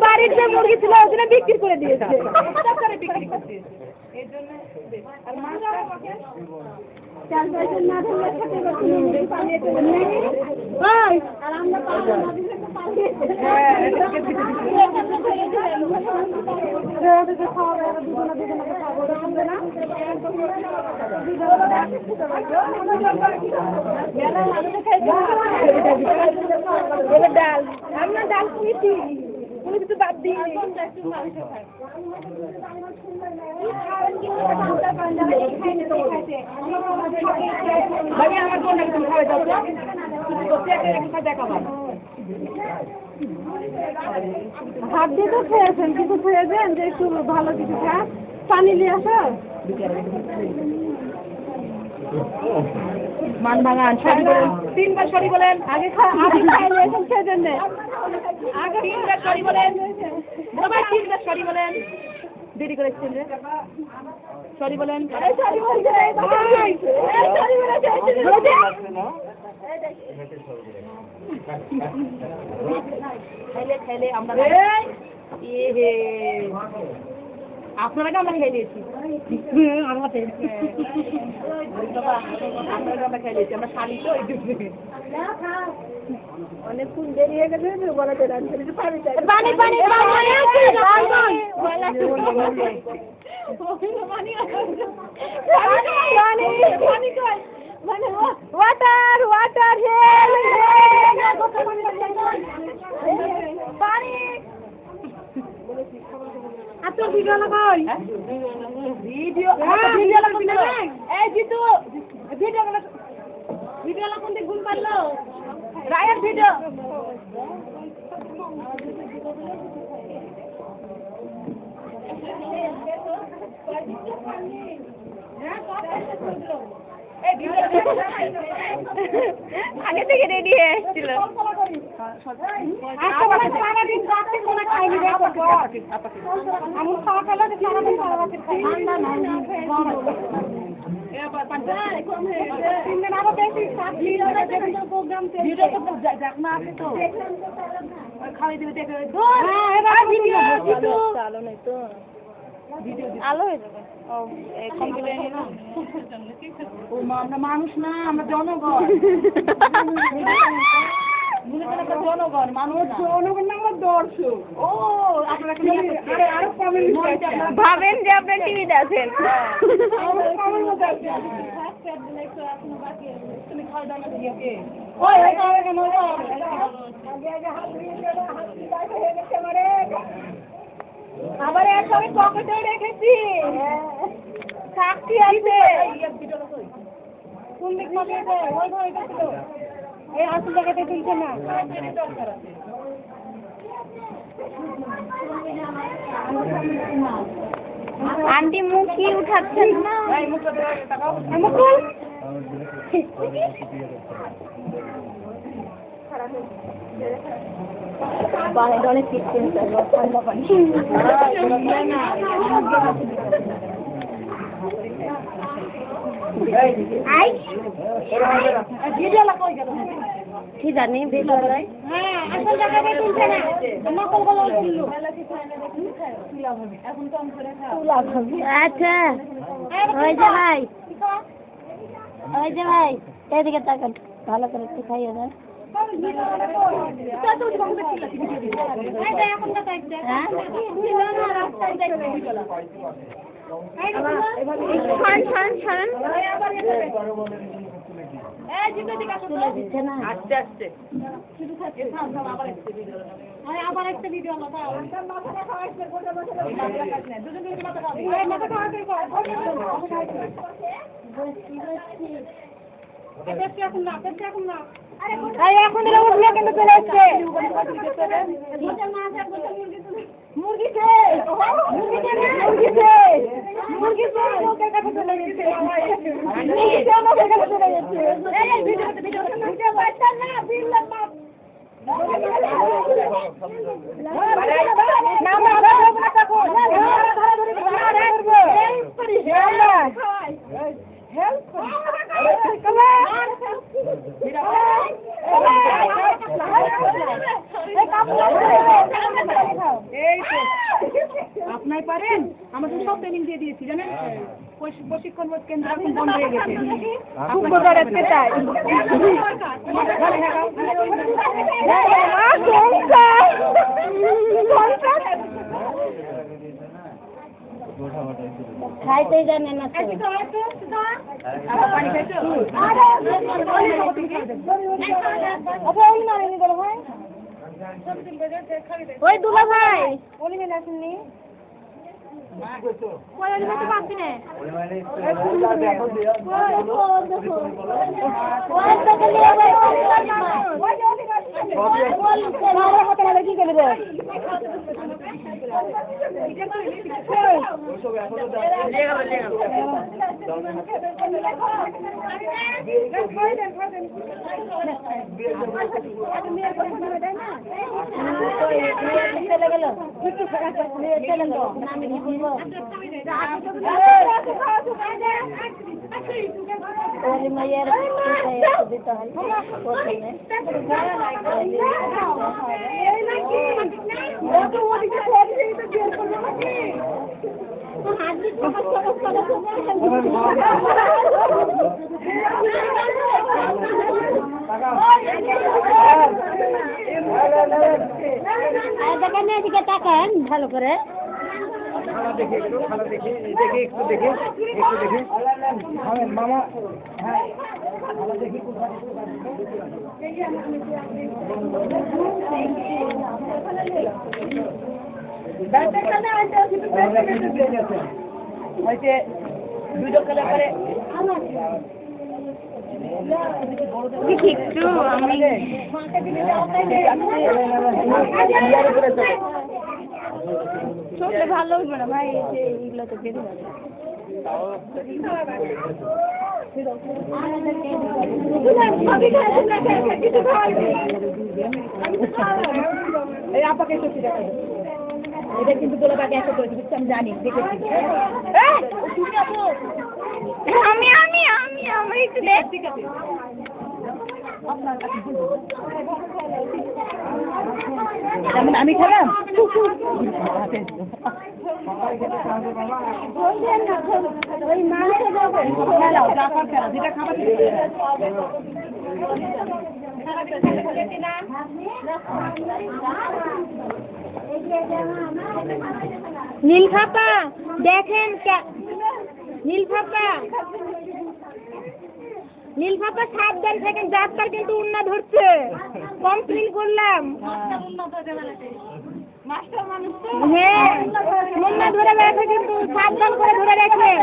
বাড়ির যে মুরগি ছিল ওখানে বিক্রি করে দিয়েছে। ডাল আমরা ডাল খেয়েছি, কোনো কিছু বাদ দিই ভাত দিয়ে তো খেয়েছেন, কিছু খেয়েছেন যে একটু ভালো কিছু খা, পানি নিয়ে আসো। মান ভাঙান তিনবার সরি বলেন, আগে খেয়েছেন আগে তিনবার সরি বলেন, তিনবার সরি বলেন, দেরি করেছেন রে সরি বলেন। খেলে আমরা আপনারাকে আমরা খেয়ে দিয়েছি, আমরা খেয়ে দিয়েছি, আমরা শালি তো অনেকক্ষণ দেরি হয়ে গেছে বলাতে পানি পানি ওয়াটার ওয়াটার পানি। আচ্ছা ভিডিও লাগাই, ভিডিও ভিডিও লাগাই, এই জিতু ভিডিও ভিডিও লাগান দিয়ে ঘুম পারলো রায়ের ভিডিও। আগে থেকে রেডি হয়ে এসেছিল। আলো হয়ে যাবে। আমরা মানুষ না, আমরা জনগণ। জনগণ মানুষ, জনগণ না আমার দর্শক। ও ভাবেন যে আপনার টিভিতে আছেন। তুমি খাওয়া দাওয়া আবার একসঙ্গে পকেটে রেখেছি, সাক্ষী আছে। কোন দিক মধ্যে ওই ঘরে ছিল, এই আসল জায়গাতে তুলছে না। আন্টি মুখ কি উঠাচ্ছেন না? মুকুল বাহে ডলে কিচ্ছেন ঠান্ডা পানি কি জানি আচ্ছা ওই যে ভাই, ওই যে ভাই এদিকে তাকান, ভালো করে একটু খাইয়ে দেন। আস্তে আস্তে আবার একটা ভিডিও এখন উঠলে কিন্তু চলে আসছে মুরগি হেল্প এই তো আপনাই পারেন, আমাদের সব ট্রেনিং দিয়ে দিয়েছি জানেন, প্রশিক্ষণ কেন্দ্র এখন বন্ধ হয়ে গেছে। শুক্রবার আজকে তাই খাইতে জানে না পানি খাইছো? ওই দুলা ভাই কি করবে চলে গেল মাইয়ের দিতে হয় দেখেন এদিকে তাকান ভালো করে মামা দুটো খেলা করে একটু আমি চললে ভালো হইবে না ভাই, এইগুলো তো বেঁধে যাবে। এই আপাকে সত্যি দেখা এটা কিন্তু তোলা বাকি একটা করে দিচ্ছি, আমি জানি দেখেছি। আমি আমার একটু দেখ ঠিক আছে আমি খেলাম খেলাও জাফর খেলা যেটা খাবার নীলফাপা দেখেন নীলফাপা সাবধান থাকেন, যাত্রার কিন্তু উন্না ধরছে, কমপ্লেন করলাম। হ্যাঁ মুন্না ধরে বেড়াচ্ছে কিন্তু সাবধান করে ধরে রাখবেন।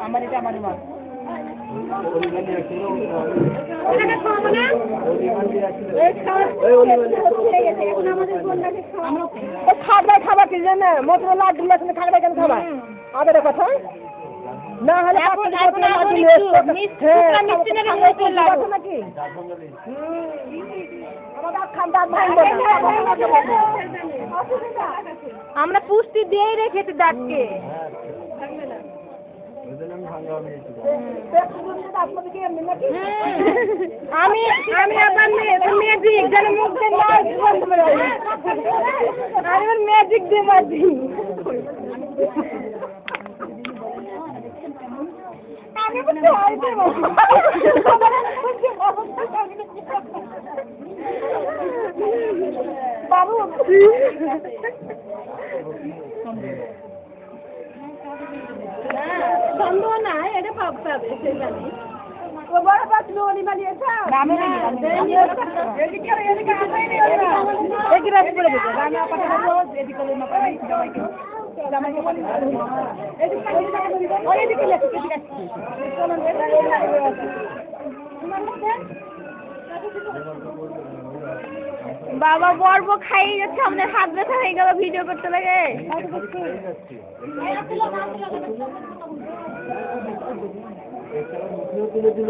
আমার এটা আমার মা খাবার কি জানে মতো লাড্ডু লাগছে খাবার কেন খাবার আমাদের কথা না হলে নাকি আমরা পুষ্টি দিয়েই রেখেছি দাঁতকে। আমি আবার ম্যাজিক যেন মুখ আমি ম্যাজিক দিয়ে মারছি। বাবু সন্দেহ নাই, এটা পাবে সেখানে ও বড় পাতলু ওলি মালিয়েছে আমি এদিকে আমরাই নেই ওরা এদিকে রাস্তা করে দিতে আমি আপনাকে বলবো এদিকে না পারি জামাইকে জামাইকে বলি এদিকে লেখো এদিকে বাবা বর্ব খাইয়ে যাচ্ছে আমাদের হাত ব্যথা হয়ে গেল ভিডিও করতে লাগে তুলে দিল